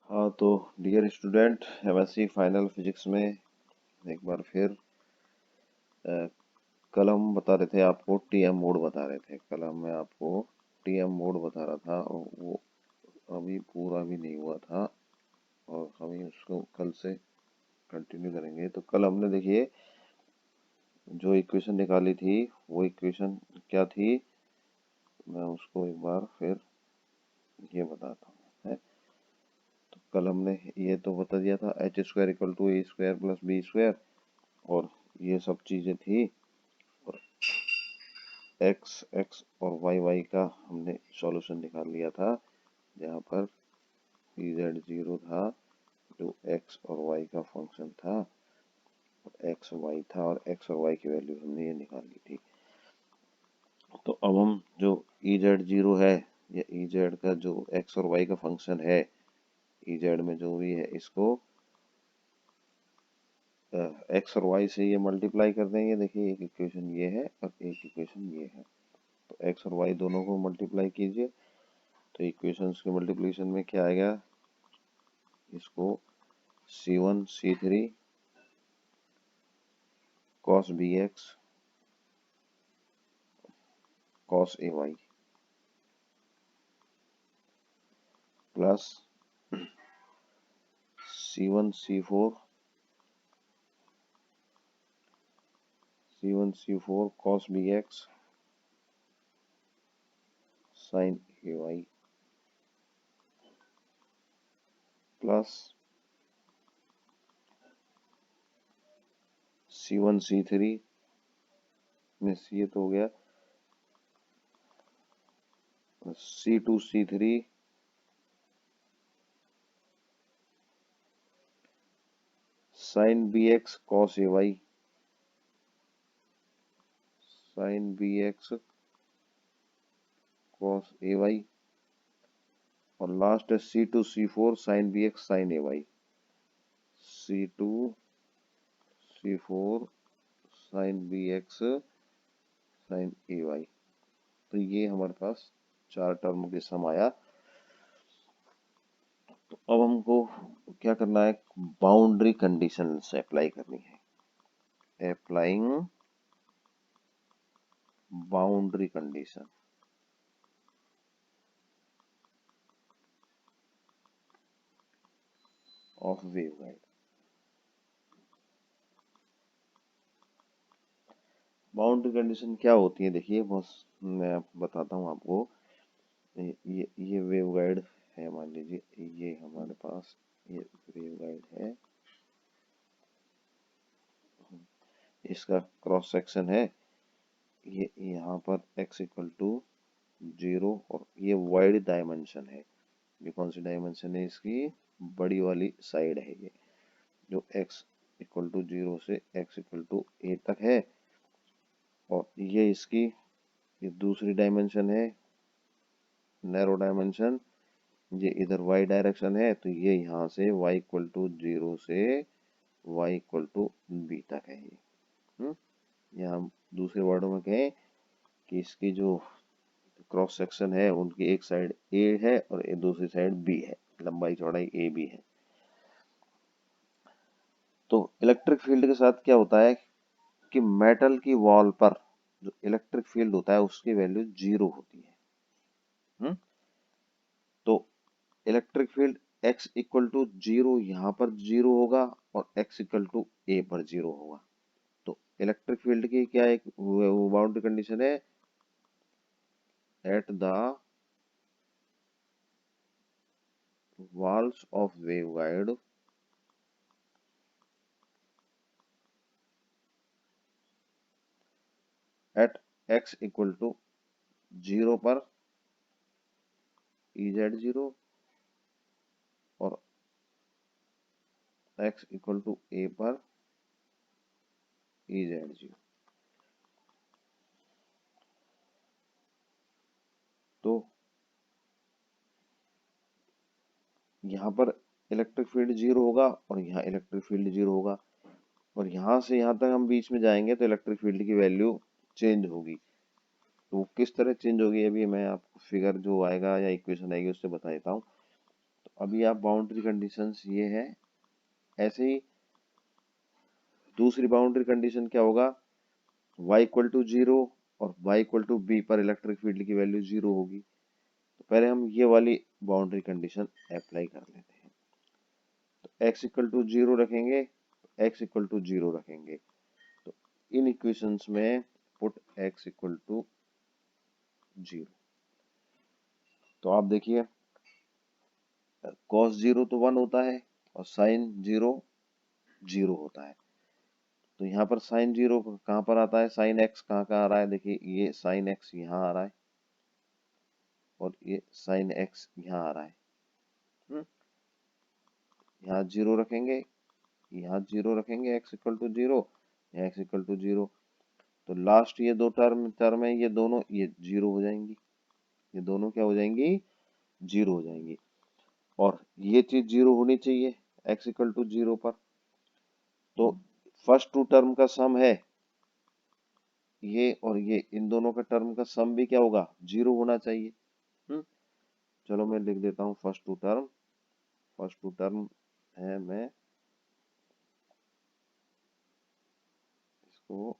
हाँ तो dear student, MSc final physics में एक बार फिर अ, कल हम बता रहे थे आपको टीएम मोड बता रहे थे। कल मैं आपको टीएम मोड बता रहा था और वो अभी पूरा भी नहीं हुआ था और हम उसको कल से कंटिन्यू करेंगे। तो कल हमने देखिए जो इक्वेशन निकाली थी वो इक्वेशन क्या थी, मैं उसको एक बार फिर ये बताता हूँ। तो कल हमने ये तो बता दिया था H square equal to A square plus B square और ये सब चीजें थी। और एक्स एक्स और वाई वाई का हमने सॉल्यूशन निकाल लिया था, जहाँ पर ई जेड जीरो था जो एक्स और वाई का फंक्शन था और एक्स वाई था और एक्स और वाई की वैल्यू हमने ये निकाल ली थी। तो अब हम जो ई जेड जीरो है या ई जेड का जो एक्स और वाई का फंक्शन है, ई जेड में जो भी है इसको एक्स और वाई से ये मल्टीप्लाई कर देंगे। देखिए एक इक्वेशन ये है और एक इक्वेशन ये है, तो एक्स और वाई दोनों को मल्टीप्लाई कीजिए। तो इक्वेशंस के मल्टीप्लिकेशन में क्या आएगा, इसको C1 C3 cos bx cos ay plus C1 C4 cos bx sin ay plus C1 C3 में ये तो हो गया C2 C3 sin bx cos ay sin bx cos ay और लास्ट है C2 C4 sin bx sin ay C2 C4 sin bx sin ay। तो ये हमारे पास चार टर्म के सम आया। तो अब हमको क्या करना है, बाउंड्री कंडीशन से अप्लाई करनी है। Applying boundary condition of waveguide. Boundary condition क्या होती है, देखिए बस मैं बताता हूँ आपको। ये वेवगाइड है, मान लीजिए ये हमारे पास ये वेवगाइड है, इसका क्रॉस सेक्शन है, ये यहाँ पर x इक्वल टू 0 और ये वाइड डायमेंशन है। ये कौन सी डायमेंशन है, इसकी बड़ी वाली साइड है ये, जो x इक्वल टू 0 से x इक्वल टू a तक है। और ये इसकी ये दूसरी डायमेंशन है, नैरो डायमेंशन, ये इधर y डायरेक्शन है, तो ये यहाँ से y इक्वल टू 0 से y इक्वल टू b तक है ये। या हम दूसरे वर्डों में कहें कि इसकी जो क्रॉस सेक्शन है उनकी एक साइड a है और दूसरी साइड b है, लंबाई चौड़ाई a b है। तो इलेक्ट्रिक फील्ड के साथ क्या होता है कि मेटल की वॉल पर जो इलेक्ट्रिक फील्ड होता है उसकी वैल्यू 0 होती है। तो electric field x equal to 0 यहाँ पर 0 होगा और x इक्वल टू a पर 0 होगा। तो इलेक्ट्रिक फील्ड की क्या एक बाउंड्री कंडीशन है, at the walls of waveguide at x equal to 0 पर EZ0 और x इक्वल टू a पर EZ0। तो यहाँ पर इलेक्ट्रिक फील्ड 0 होगा और यहाँ इलेक्ट्रिक फील्ड 0 होगा और यहाँ से यहाँ तक हम बीच में जाएंगे तो इलेक्ट्रिक फील्ड की वैल्यू चेंज होगी। तो किस तरह चेंज होगी अभी मैं आपको फिगर जो आएगा या इक्वेशन आएगी उससे बता देता हूँ। तो अभी आप बाउंड्री कंडीशंस ये है। ऐसे ही दूसरी बाउंड्री कंडीशन क्या होगा, y इक्वल टू जीरो और y इक्वल टू बी पर इलेक्ट्रिक फील्ड की वैल्यू जीरो होगी। तो पहले हम ये वाली बाउंड्री कंडीशन अप्लाई कर लेते हैं। तो x इक्वल टू जीरो रखेंगे, x इक्वल टू जीरो रखेंगे। तो इन इक्वेशंस में put x equal to zero. तो आप देखिए cos जीरो तो 1 होता है और साइन जीरो 0 होता है। तो यहाँ पर साइन जीरो कहाँ पर आता है, साइन एक्स कहाँ कहाँ आ रहा है, देखिए ये साइन एक्स यहाँ आ रहा है और ये साइन एक्स यहाँ आ रहा है। यहाँ जीरो रखेंगे, यहाँ जीरो रखेंगे, एक्स इक्वल टू जीरो, यहाँ एक्स इक्वल टू जीरो। तो लास्ट ये दो टर्म टर्म है, ये दोनों ये जीरो हो जाएंगी, ये दोनों क्या हो जाएंगी, जीरो हो जाएंगी। और ये चीज जीरो होनी चाहिए एक्स इक्वल टू जीरो पर। तो फर्स्ट टू टर्म का सम है ये और ये, इन दोनों का टर्म का सम भी क्या होगा, जीरो होना चाहिए। चलो मैं लिख देता हूँ first two term. First two term है, मैं इसको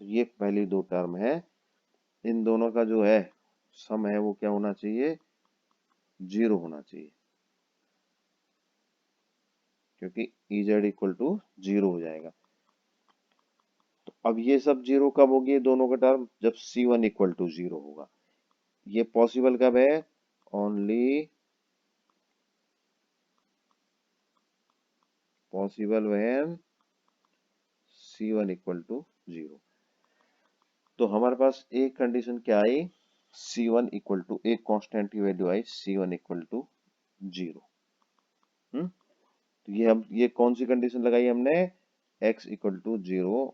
तो ये पहली दो टर्म है, इन दोनों का जो है सम है वो क्या होना चाहिए, जीरो होना चाहिए, क्योंकि E Z equal to zero हो जाएगा। तो अब ये सब जीरो कब होगी, दोनों का टर्म जब C one equal to zero होगा। ये पॉसिबल कब है, only possible when C one equal to zero. तो हमारे पास एक कंडीशन क्या आई, सी वन इक्वल टू, एक कांस्टेंट की वैल्यू आई C one equal to zero. तो ये हम ये कौन सी कंडीशन लगाई हमने, x इक्वल टू जीरो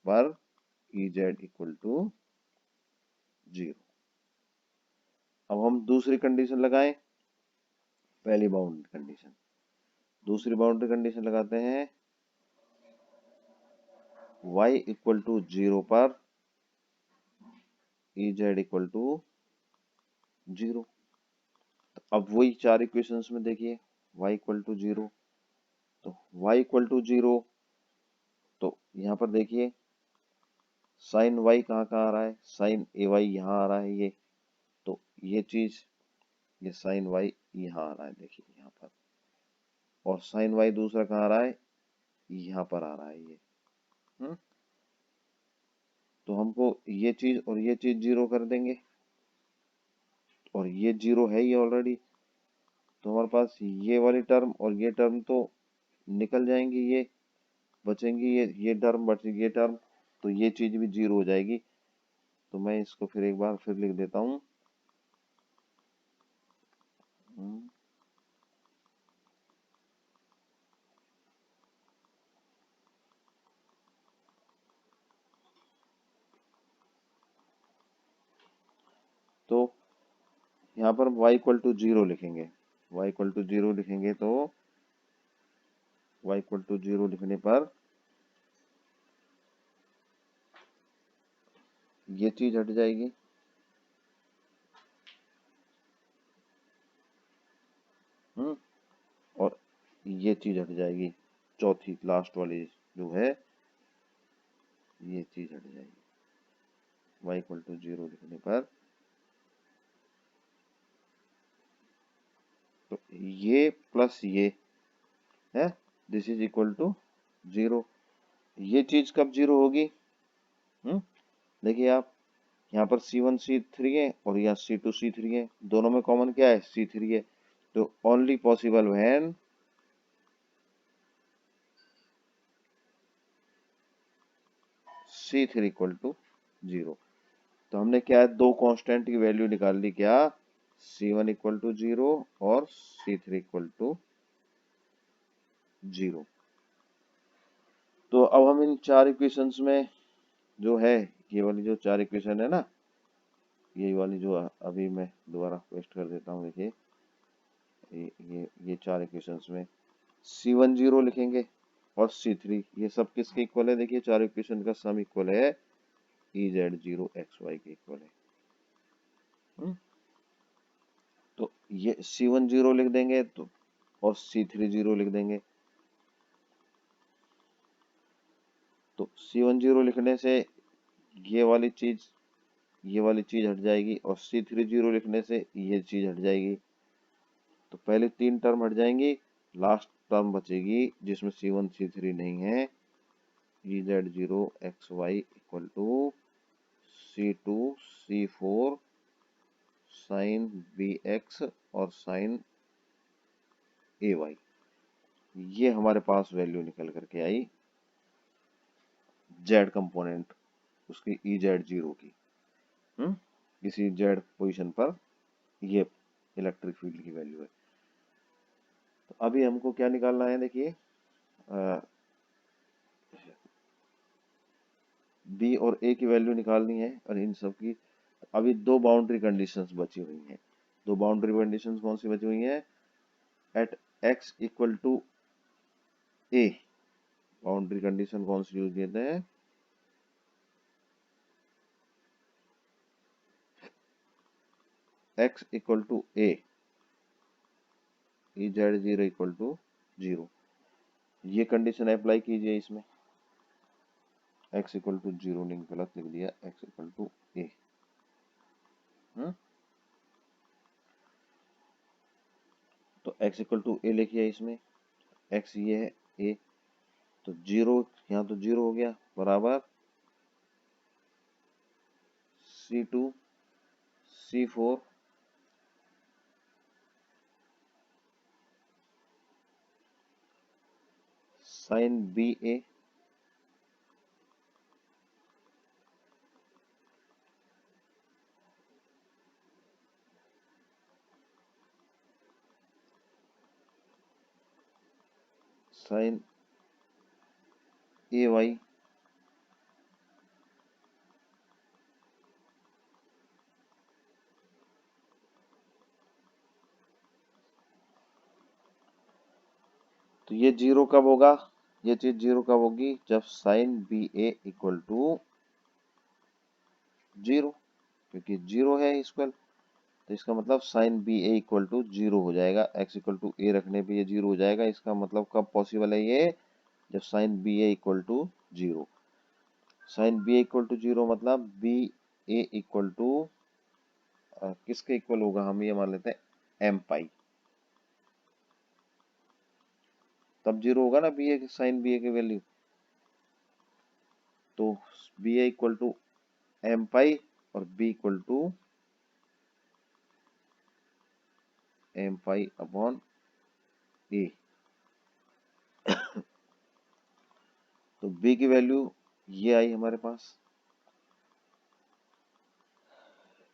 पर E Z equal to zero. अब हम दूसरी कंडीशन लगाएं, पहली बाउंड्री कंडीशन, दूसरी बाउंड्री कंडीशन लगाते हैं y इक्वल टू जीरो पर E Z equal to zero. तो अब वही चार इक्वेशंस में देखिए y इक्वल टू जीरो, तो y इक्वल टू जीरो, तो यहाँ पर देखिए साइन y कहाँ कहाँ आ रहा है, साइन ए वाई यहाँ आ रहा है ये, तो ये चीज ये साइन y यहाँ आ रहा है, देखिए यहाँ पर, और साइन y दूसरा कहाँ आ रहा है, यहाँ पर आ रहा है ये। हम्म तो हमको ये चीज और ये चीज जीरो कर देंगे, और ये जीरो है ये ऑलरेडी। तो हमारे पास ये वाली टर्म और ये टर्म तो निकल जाएंगी, ये बचेंगी, ये टर्म बचेगी, ये टर्म, तो ये चीज भी जीरो हो जाएगी। तो मैं इसको फिर एक बार फिर लिख देता हूँ। तो यहाँ पर y इक्वल टू जीरो लिखेंगे, y इक्वल टू जीरो लिखेंगे, तो y इक्वल टू जीरो लिखने पर ये चीज हट जाएगी, और ये चीज हट जाएगी, चौथी लास्ट वाली जो है ये चीज हट जाएगी। y इक्वल टू जीरो लिखने पर तो ये प्लस ये है, this is equal to zero. ये चीज कब जीरो होगी, देखिए आप यहाँ पर C1 C3 है और यहाँ C2 C3 है, दोनों में कॉमन क्या है, C3 है। तो only possible when C3 equal to zero. तो हमने क्या है, दो कांस्टेंट की वैल्यू निकाल ली, क्या C1 इक्वल टू जीरो और C3 इक्वल टू जीरो। तो अब हम इन चार इक्वेशंस में जो है, ये वाली जो चार इक्वेशन है ना, यही वाली जो अभी मैं दोबारा पेस्ट कर देता हूँ, देखिए ये चार इक्वेशंस में C10 लिखेंगे और C3, ये सब किसके इक्वल है? देखिए चार इक्वेशन का सम इक्वल है EZ0XY के इक्वल है। तो ये C10 लिख देंगे तो और C30 लिख देंगे। तो C10 लिखने से ये वाली चीज हट जाएगी और C30 लिखने से ये चीज हट जाएगी। तो पहले तीन टर्म हट जाएंगी, लास्ट टर्म बचेगी जिसमें C1 C3 नहीं है। EZ0XY equal to C2 C4 sine BX और साइन AY। ये हमारे पास वैल्यू निकल करके आई Z कंपोनेंट उसकी EZ0 की। किसी Z पोजीशन पर ये इलेक्ट्रिक फील्ड की वैल्यू है। तो अभी हमको क्या निकालना है? देखिए B और A की वैल्यू निकालनी है और इन सब की अभी दो बाउंड्री कंडीशंस बची हुई हैं। दो बाउंड्री कंडीशंस कौन सी बची हुई हैं? At x equal to A boundary condition कौन सी यूज देते हैं? x equal to A EZ0 equal to 0, ये कंडीशन अप्लाई कीजिए इसमें। x इक्वल टू 0 नहीं, गलत लिख दिया, x इक्वल टू A। तो x इक्वल टू A लिखिए इसमें, x ये है A, तो 0 यहाँ तो 0 हो गया, बराबर C2 C4 sign BA sign AY तो ये 0 कब होगा? ये चीज 0 कब होगी? जब साइन BA इक्वल टू 0, क्योंकि 0 है इक्वल, तो इसका मतलब साइन BA इक्वल टू 0 हो जाएगा। x इक्वल टू A रखने पे ये 0 हो जाएगा। इसका मतलब कब पॉसिबल है ये? जब sine BA equal to 0। Sine BA equal to 0 मतलब BA इक्वल टू किसके इक्वल होगा? हम ये मान लेते हैं m पाई, तब 0 होगा ना BA साइन BA की वैल्यू। तो BA equal to m pi और B equal to m pi upon A। तो B की वैल्यू ये आई हमारे पास।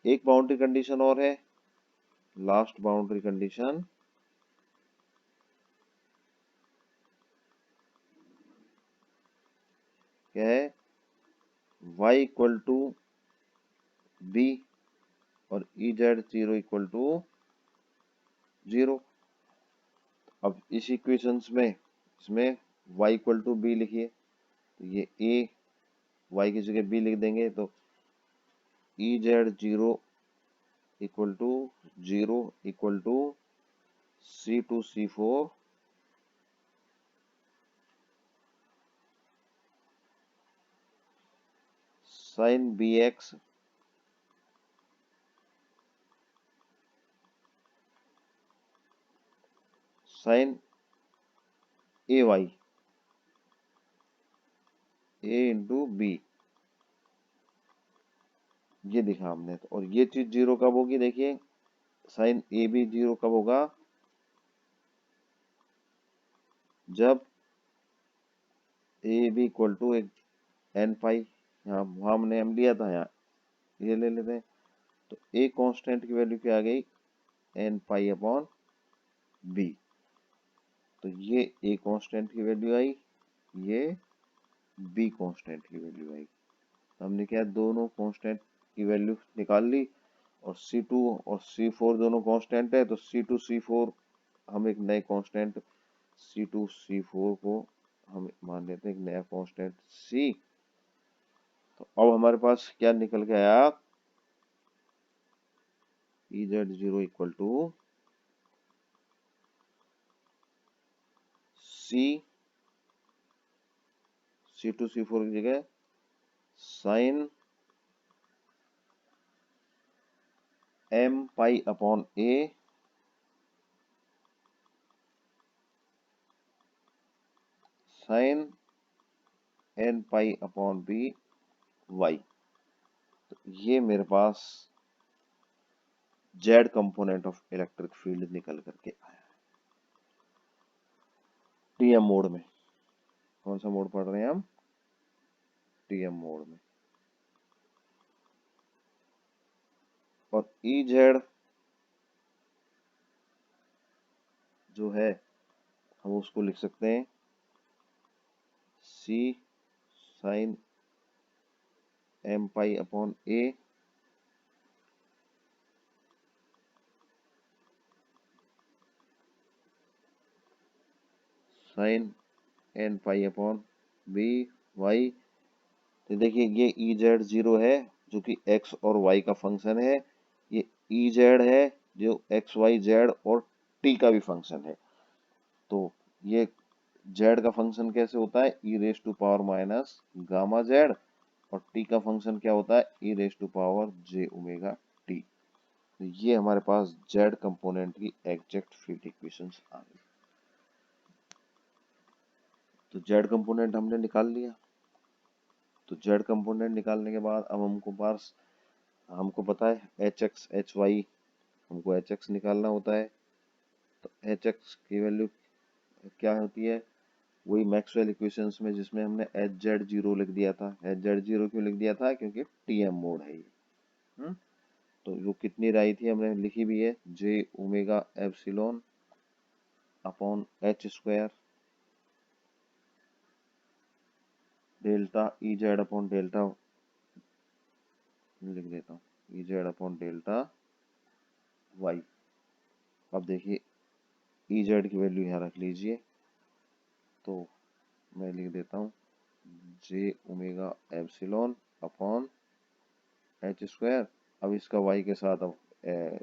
एक बाउंड्री कंडीशन और है, लास्ट बाउंड्री कंडीशन क्या है? y इक्वल टू B और EZ0 इक्वल टू 0। अब इस इक्वेशंस में इसमें y इक्वल टू B लिखिए, तो ये A y की जगह B लिख देंगे, तो EZ0 equal to 0 equal to C2 C4 sine BX sine AY A into B, ये दिखा हमने। तो और ये चीज 0 कब होगी? देखिए साइन AB 0 कब होगा? जब AB इक्वल टू n पाई, यहाँ वहाँ हमने m लिया था, यहाँ ये ले लेते हैं। तो A कांस्टेंट की वैल्यू क्या आ गई? n pi upon B। तो ये A कांस्टेंट की वैल्यू आई, ये B कांस्टेंट की वैल्यू आई। हमने क्या दोनों कांस्टेंट की वैल्यू निकाल ली और C2 और C4 दोनों कांस्टेंट है, तो C2 C4 हम एक नए कांस्टेंट C2 C4 को हम मान लेते हैं एक नया कांस्टेंट C। तो अब हमारे पास क्या निकल के आया, EZ0 equal to C2 C4 की जगह sine M pi upon A sine N pi upon B Y। तो ये मेरे पास Z component of electric field निकल करके आया TM मोड में। कौन सा मोड पढ़ रहे हैं हम, TM मोड में। और EZ जो है हम उसको लिख सकते हैं C sine M pi upon A sine N pi upon B Y। तो देखिए ये EZ0 है जो कि x और y का फंक्शन है, ये EZ है जो x y z और t का भी फंक्शन है। तो ये z का फंक्शन कैसे होता है, e raise to power minus gamma z, और t का फंक्शन क्या होता है, e raise to power j omega t। तो ये हमारे पास z कंपोनेंट की एग्जैक्ट फील्ड इक्वेशंस आ गई। तो z कंपोनेंट हमने निकाल लिया। तो z कंपोनेंट निकालने के बाद अब हमको पता है एच एक्स एच वाई, हमको एच एक्स निकालना होता है। तो एच एक्स की वैल्यू क्या होती है, वही मैक्सवेल इक्वेशंस में जिसमें हमने HZ0 लिख दिया था। HZ0 क्यों लिख दिया था, क्योंकि TM मोड है ये। तो वो कितनी राई थी हमने लिखी भी है, J omega epsilon upon H square delta EZ upon delta, लिख देता हूँ EZ अपॉन डेल्टा वाई। अब देखिए EZ की वैल्यू यहाँ रख लीजिए, तो मैं लिख देता हूँ J omega epsilon upon H square. अब इसका y के साथ अब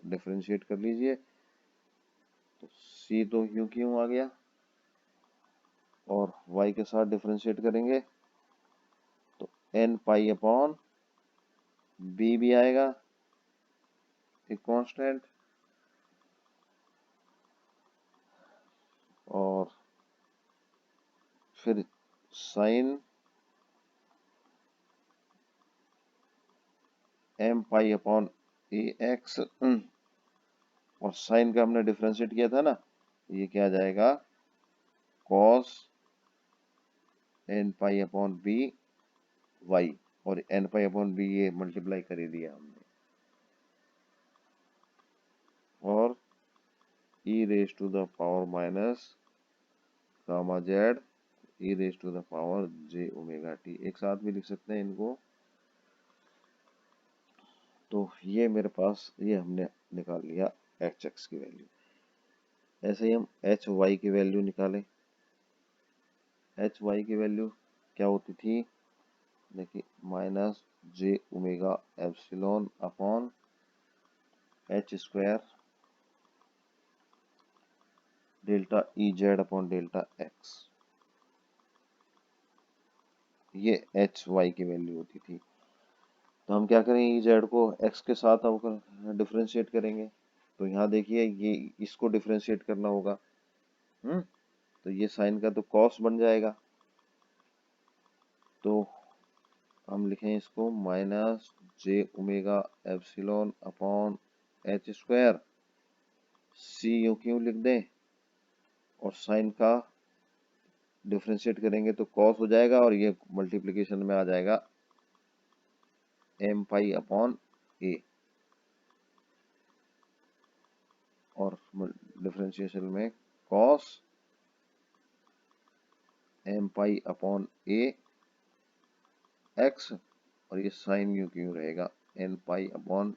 डिफरेंशिएट कर लीजिए, तो C तो यूं क्यों आ गया, और y के साथ डिफरेंशिएट करेंगे तो N पाई अपॉन B भी आएगा एक कांस्टेंट, और फिर sine M pi upon AX, और साइन का हमने डिफरेंशिएट किया था ना, ये क्या आ जाएगा cos N pi upon B Y, और N पाई अपॉन B ये मल्टीप्लाई कर ही दिया हमने, और e raise to the power minus gamma Z e raise to the power j omega t, एक साथ भी लिख सकते हैं इनको। तो ये मेरे पास ये हमने निकाल लिया एच एक्स की वैल्यू। ऐसे ही हम एच वाई की वैल्यू निकालें। एच वाई की वैल्यू क्या होती थी, देखिए minus j omega epsilon upon H square delta E Z upon delta x, ये एच वाई की वैल्यू होती थी। तो हम क्या करेंगे, ई जेड को एक्स के साथ अब डिफ्रेंशिएट करेंगे। तो यहाँ देखिए ये इसको डिफ्रेंशिएट करना होगा, तो ये साइन का तो कॉस बन जाएगा। तो हम लिखें इसको minus j omega epsilon upon H square, C U क्यों लिख दें, और साइन का डिफ्रेंशिएट करेंगे तो कॉस हो जाएगा, और ये मल्टीप्लिकेशन में आ जाएगा एम पाई अपॉन ए, और डिफ्रेंशिएशन में cos M pi upon A X, और ये साइन यू क्यों रहेगा N pi upon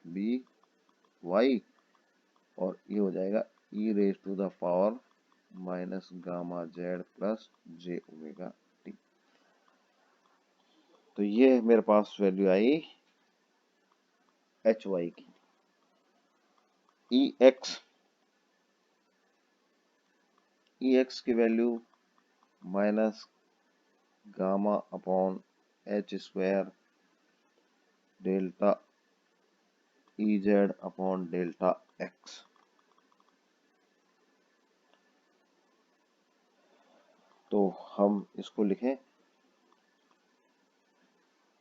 B Y, और ये हो जाएगा E raise to the power minus gamma Z plus J omega T. तो ये मेरे पास वैल्यू आई एच वाई की। ई एक्स की value minus gamma upon H square delta E Z upon delta X. तो हम इसको लिखें,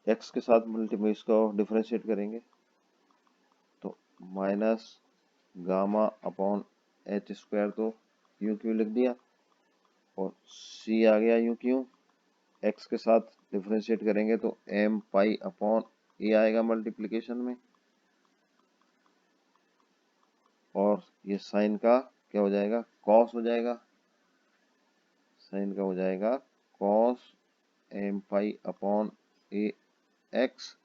एक्स के साथ मल्टीप्लाई इसको डिफरेंशिएट करेंगे तो minus gamma upon H square, तो यूं क्यों लिख दिया, और सी आ गया यूं क्यों, एक्स के साथ डिफरेंशिएट करेंगे तो एम पाई अपॉन ए आएगा मल्टीप्लिकेशन में, और ये साइन का क्या हो जाएगा, कॉस हो जाएगा, साइन का हो जाएगा cos M pi upon A X,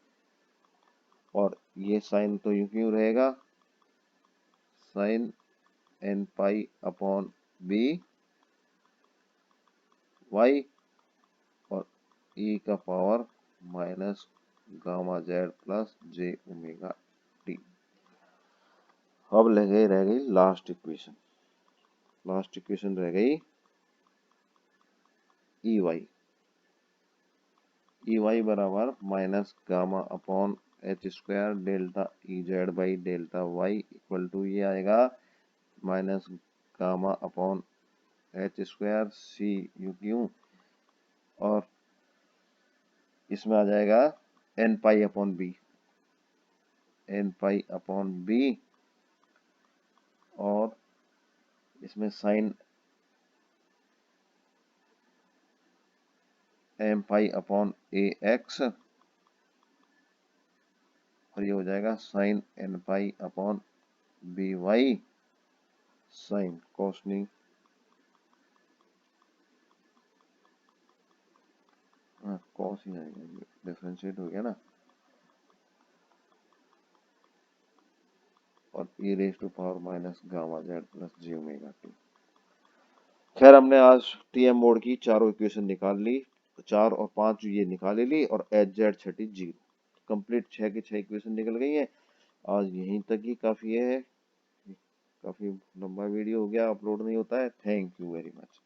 और ये साइन तो यूं क्यों रहेगा, sine N pi upon B Y, और ई का power minus gamma Z plus J omega T. अब रह गई लास्ट इक्वेशन, रह गई ई वाई बराबर minus gamma upon H square delta E Z by delta Y equal to ये आएगा minus gamma upon H square C U Q, और इसमें आ जाएगा एन पाई अपॉन बी, और इसमें sine M pi upon A X, और ये हो जाएगा sine N pi upon B Y sine कॉसनी, कॉस ही आएगा, डिफरेंशिएट हो गया ना, और E raise to power minus gamma Z plus G omega T. खैर हमने आज टीएम मोड की चारों इक्वेशन निकाल ली, 4 और 5 ये निकाल ली, और एच जेड छठी जीरो, कंप्लीट 6 की 6 इक्वेशन निकल गई है। आज यहीं तक ही काफी है, काफी लंबा वीडियो हो गया, अपलोड नहीं होता है। Thank you very much.